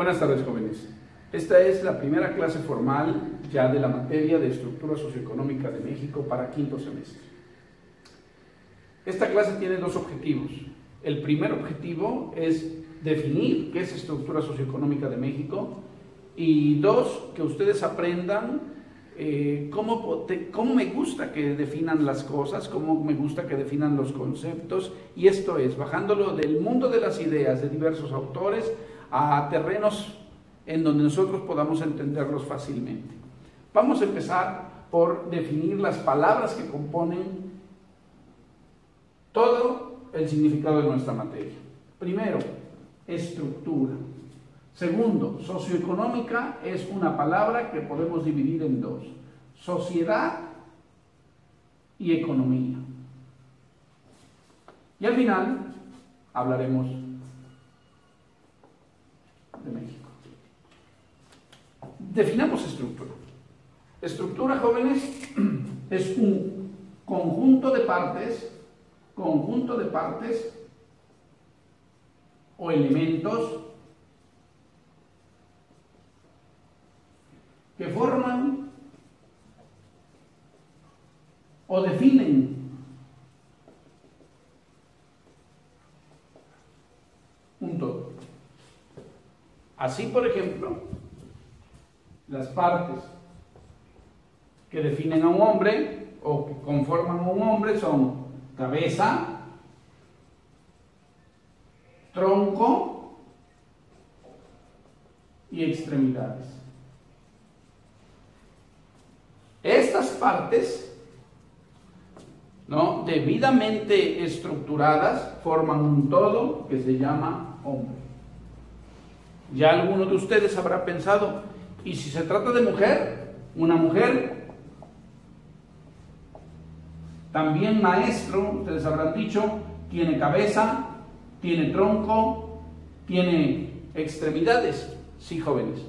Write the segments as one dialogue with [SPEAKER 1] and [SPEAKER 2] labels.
[SPEAKER 1] Buenas tardes, jóvenes. Esta es la primera clase formal ya de la materia de estructura socioeconómica de México para quinto semestre. Esta clase tiene dos objetivos. El primer objetivo es definir qué es estructura socioeconómica de México y dos, que ustedes aprendan cómo me gusta que definan las cosas, cómo me gusta que definan los conceptos, y esto es, bajándolo del mundo de las ideas de diversos autores a terrenos en donde nosotros podamos entenderlos fácilmente. Vamos a empezar por definir las palabras que componen todo el significado de nuestra materia. Primero, estructura. Segundo, socioeconómica es una palabra que podemos dividir en dos: sociedad y economía. Y al final hablaremos de México. Definamos estructura. Estructura, jóvenes, es un conjunto de partes o elementos que forman o definen un todo. Así, por ejemplo, las partes que definen a un hombre o que conforman a un hombre son cabeza, tronco y extremidades. Estas partes, ¿no?, debidamente estructuradas, forman un todo que se llama hombre. Ya alguno de ustedes habrá pensado, ¿y si se trata de mujer? Una mujer, también maestro, ustedes habrán dicho, tiene cabeza, tiene tronco, tiene extremidades. Sí, jóvenes.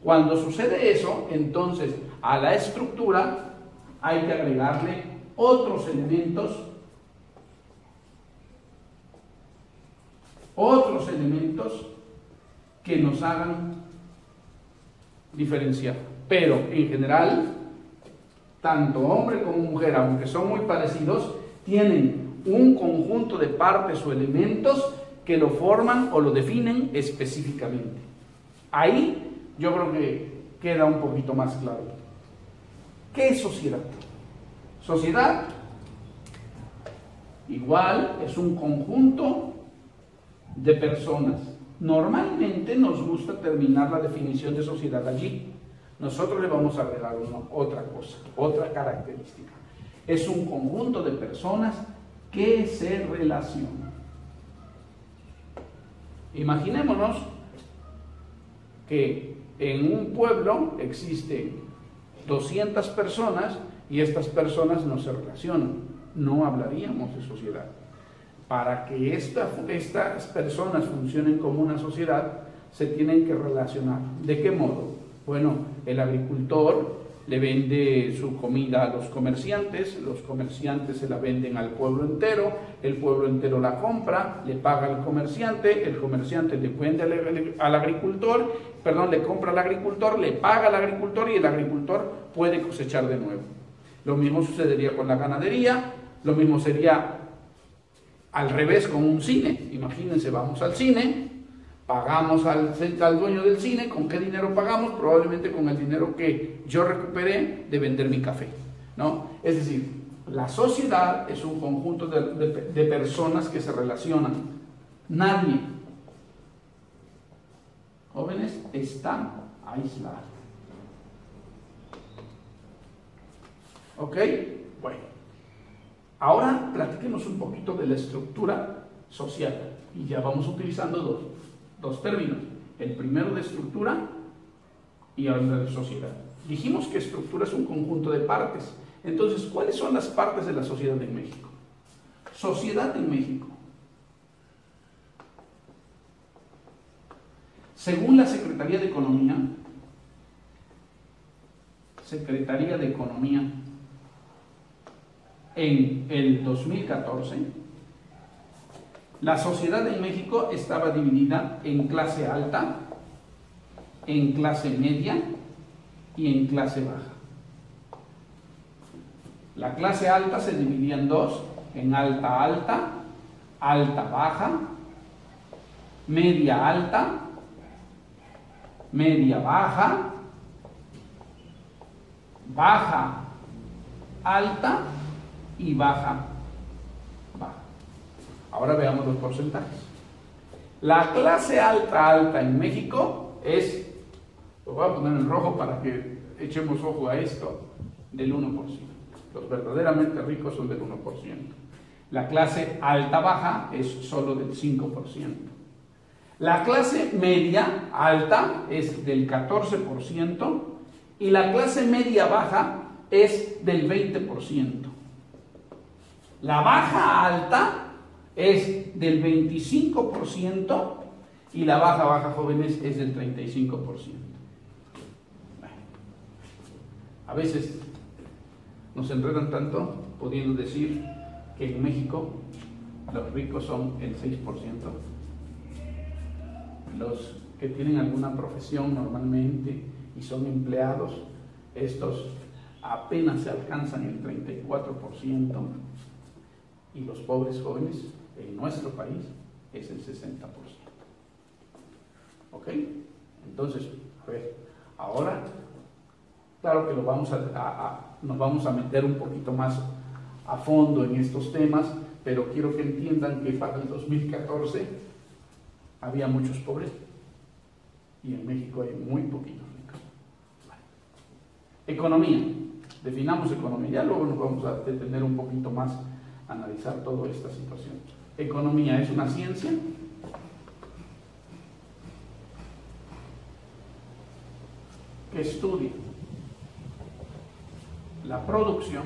[SPEAKER 1] Cuando sucede eso, entonces a la estructura hay que agregarle otros elementos que nos hagan diferenciar. Pero en general, tanto hombre como mujer, aunque son muy parecidos, tienen un conjunto de partes o elementos que lo forman o lo definen específicamente. Ahí yo creo que queda un poquito más claro. ¿Qué es sociedad? Sociedad, igual, es un conjunto de personas. Normalmente nos gusta terminar la definición de sociedad allí. Nosotros le vamos a agregar otra cosa, otra característica. Es un conjunto de personas que se relacionan. Imaginémonos que en un pueblo existen 200 personas y estas personas no se relacionan. No hablaríamos de sociedad. Para que estas personas funcionen como una sociedad, se tienen que relacionar. ¿De qué modo? Bueno, el agricultor le vende su comida a los comerciantes se la venden al pueblo entero, el pueblo entero la compra, le paga al comerciante, el comerciante le vende al agricultor, le compra al agricultor, le paga al agricultor y el agricultor puede cosechar de nuevo. Lo mismo sucedería con la ganadería, lo mismo sería al revés con un cine. Imagínense, vamos al cine, pagamos al dueño del cine. ¿Con qué dinero pagamos? Probablemente con el dinero que yo recuperé de vender mi café, ¿no? Es decir, la sociedad es un conjunto de personas que se relacionan. Nadie, jóvenes, está aislado. ¿Ok? Bueno, ahora platiquemos un poquito de la estructura social. Y ya vamos utilizando dos términos. El primero de estructura y ahora de sociedad. Dijimos que estructura es un conjunto de partes. Entonces, ¿cuáles son las partes de la sociedad en México? Sociedad en México. Según la Secretaría de Economía, en el 2014, la sociedad en México estaba dividida en clase alta en clase media y en clase baja. La clase alta se dividía en dos, en alta alta, alta baja, media alta, media baja, baja alta y baja baja. Ahora veamos los porcentajes. La clase alta alta en México es, lo voy a poner en rojo para que echemos ojo a esto, del 1%. Los verdaderamente ricos son del 1%. La clase alta baja es solo del 5%. La clase media alta es del 14% y la clase media baja es del 20%. La baja alta es del 25% y la baja baja, jóvenes, es del 35%. Bueno, a veces nos enredan tanto pudiendo decir que en México los ricos son el 6%. Los que tienen alguna profesión normalmente y son empleados, estos apenas se alcanzan el 34%, y los pobres jóvenes en nuestro país es el 60%. ¿Ok? Entonces, pues, ahora, claro que nos vamos a meter un poquito más a fondo en estos temas, pero quiero que entiendan que para el 2014 había muchos pobres y en México hay muy poquitos ricos. Bueno. Economía. Definamos economía. Ya luego nos vamos a detener un poquito más a analizar toda esta situación. Economía es una ciencia que estudia la producción,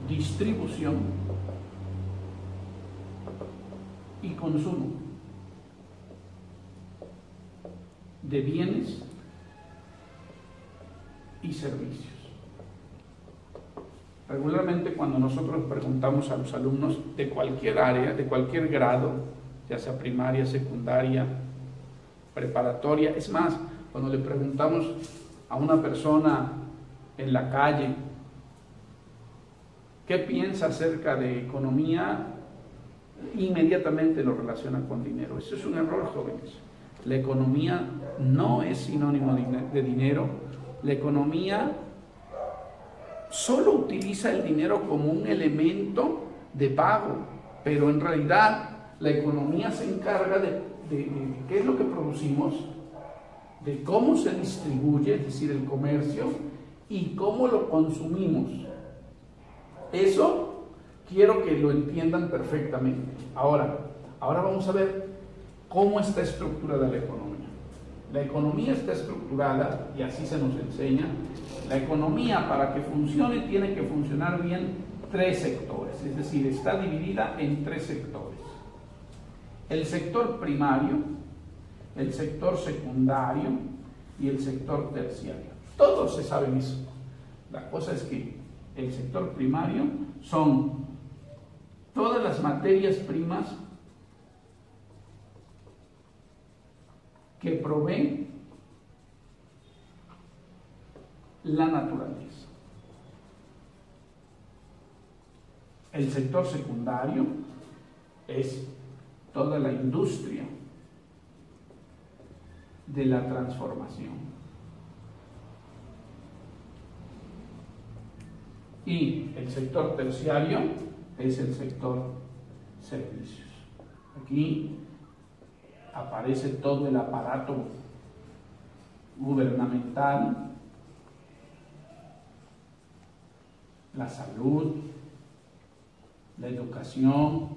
[SPEAKER 1] distribución y consumo de bienes y servicios. Regularmente, cuando nosotros preguntamos a los alumnos de cualquier área, de cualquier grado, ya sea primaria, secundaria, preparatoria, es más, cuando le preguntamos a una persona en la calle qué piensa acerca de economía, inmediatamente lo relaciona con dinero. Eso es un error, jóvenes. La economía no es sinónimo de dinero. La economía solo utiliza el dinero como un elemento de pago, pero en realidad la economía se encarga de qué es lo que producimos, de cómo se distribuye, es decir, el comercio, y cómo lo consumimos. Eso quiero que lo entiendan perfectamente. Ahora vamos a ver cómo está estructurada la economía. La economía está estructurada, y así se nos enseña. La economía, para que funcione, tiene que funcionar bien tres sectores, es decir, está dividida en tres sectores. El sector primario, el sector secundario y el sector terciario. Todos se saben eso. La cosa es que el sector primario son todas las materias primas que provee la naturaleza. El sector secundario es toda la industria de la transformación. Y el sector terciario es el sector servicios. Aquí aparece todo el aparato gubernamental, la salud, la educación,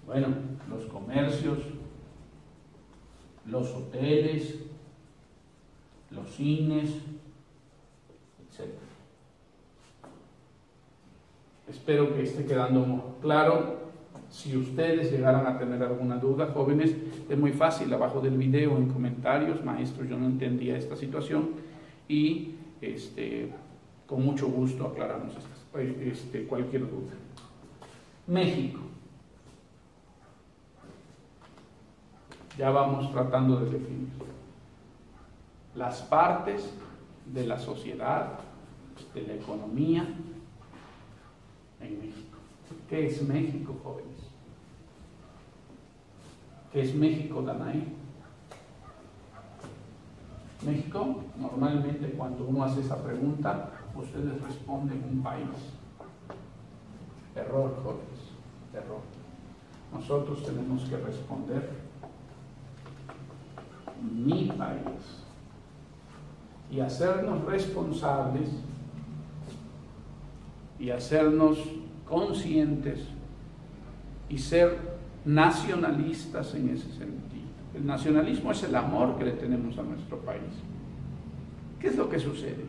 [SPEAKER 1] bueno, los comercios, los hoteles, los cines, etc. Espero que esté quedando claro. Si ustedes llegaran a tener alguna duda, jóvenes, es muy fácil, abajo del video en comentarios: maestro, yo no entendía esta situación, y con mucho gusto aclaramos cualquier duda. México. Ya vamos tratando de definir las partes de la sociedad, de la economía en México. ¿Qué es México, jóvenes? ¿Qué es México, Danae? México, normalmente cuando uno hace esa pregunta, ustedes responden un país. Error, jóvenes, error. Nosotros tenemos que responder mi país y hacernos responsables y hacernos conscientes y ser nacionalistas en ese sentido. El nacionalismo es el amor que le tenemos a nuestro país. ¿Qué es lo que sucede?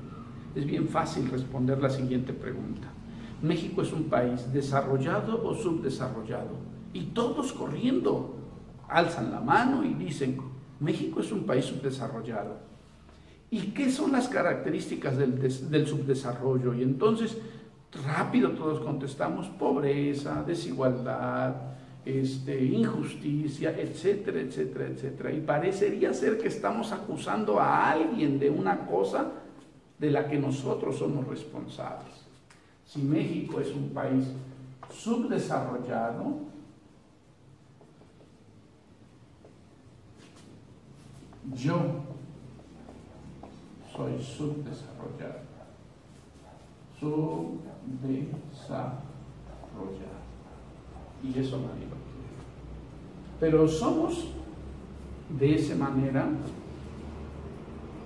[SPEAKER 1] Es bien fácil responder la siguiente pregunta. ¿México es un país desarrollado o subdesarrollado? Y todos corriendo alzan la mano y dicen, México es un país subdesarrollado. ¿Y qué son las características del subdesarrollo? Y entonces rápido todos contestamos: pobreza, desigualdad, injusticia, etcétera, etcétera, etcétera. Y parecería ser que estamos acusando a alguien de una cosa de la que nosotros somos responsables. Si México es un país subdesarrollado, yo soy subdesarrollado. Y eso nadie lo quiere. Pero somos de esa manera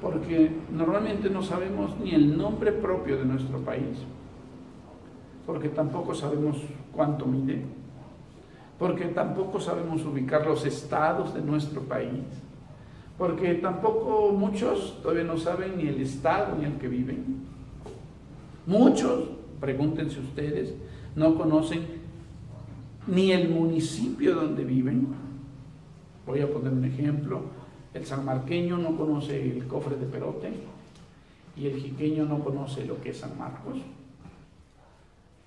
[SPEAKER 1] porque normalmente no sabemos ni el nombre propio de nuestro país, porque tampoco sabemos cuánto mide, porque tampoco sabemos ubicar los estados de nuestro país, porque tampoco muchos todavía no saben ni el estado en el que viven. Muchos, pregúntense ustedes, no conocen ni el municipio donde viven. Voy a poner un ejemplo: el sanmarqueño no conoce el Cofre de Perote y el jiqueño no conoce lo que es San Marcos.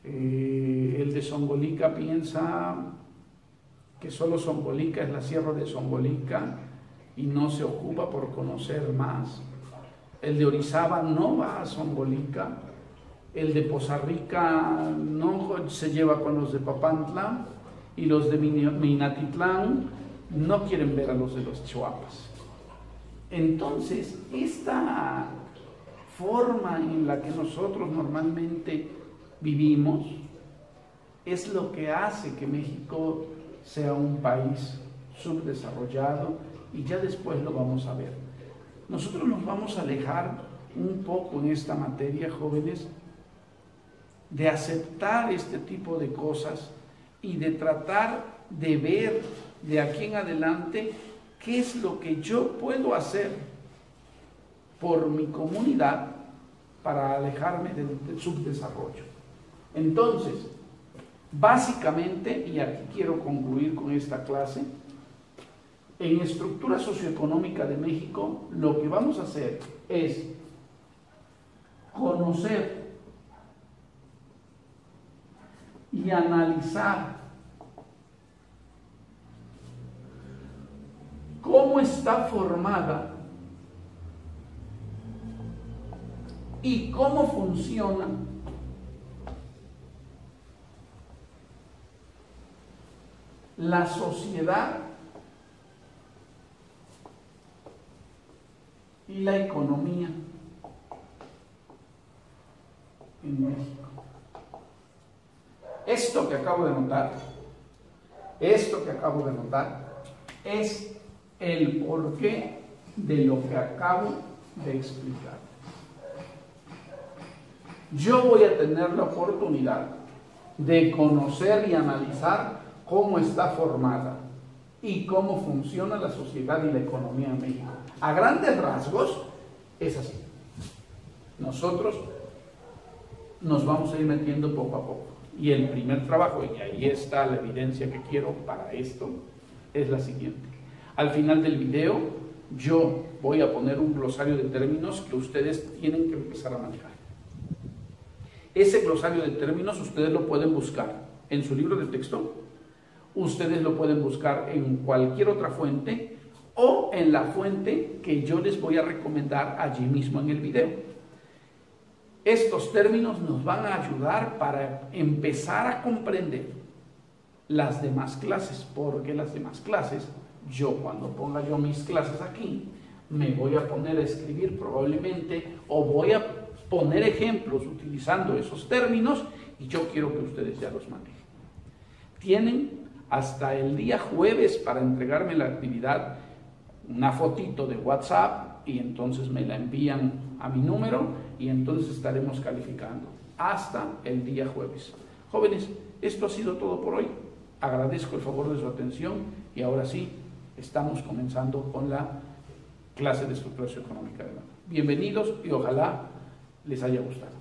[SPEAKER 1] El de Zongolica piensa que solo Zongolica es la sierra de Zongolica y no se ocupa por conocer más. El de Orizaba no va a Zongolica. El de Poza Rica no se lleva con los de Papantla, y los de Minatitlán no quieren ver a los de los Chiapas. Entonces, esta forma en la que nosotros normalmente vivimos es lo que hace que México sea un país subdesarrollado, y ya después lo vamos a ver. Nosotros nos vamos a alejar un poco en esta materia, jóvenes, de aceptar este tipo de cosas y de tratar de ver de aquí en adelante qué es lo que yo puedo hacer por mi comunidad para alejarme del subdesarrollo. Entonces, básicamente, y aquí quiero concluir con esta clase, en estructura socioeconómica de México, lo que vamos a hacer es conocer y analizar cómo está formada y cómo funciona la sociedad y la economía en México. Esto que acabo de notar es el porqué de lo que acabo de explicar. Yo voy a tener la oportunidad de conocer y analizar cómo está formada y cómo funciona la sociedad y la economía en México. A grandes rasgos es así. Nosotros nos vamos a ir metiendo poco a poco. Y el primer trabajo, y ahí está la evidencia que quiero para esto, es la siguiente. Al final del video yo voy a poner un glosario de términos que ustedes tienen que empezar a manejar. Ese glosario de términos ustedes lo pueden buscar en su libro de texto, ustedes lo pueden buscar en cualquier otra fuente, o en la fuente que yo les voy a recomendar allí mismo en el video. Estos términos nos van a ayudar para empezar a comprender las demás clases, porque las demás clases, cuando ponga yo mis clases aquí, me voy a poner a escribir probablemente, o voy a poner ejemplos utilizando esos términos, y yo quiero que ustedes ya los manejen. Tienen hasta el día jueves para entregarme la actividad, una fotito de WhatsApp, y entonces me la envían a mi número, y entonces estaremos calificando hasta el día jueves. Jóvenes, esto ha sido todo por hoy. Agradezco el favor de su atención, y ahora sí, estamos comenzando con la clase de estructura socioeconómica de Lama. Bienvenidos y ojalá les haya gustado.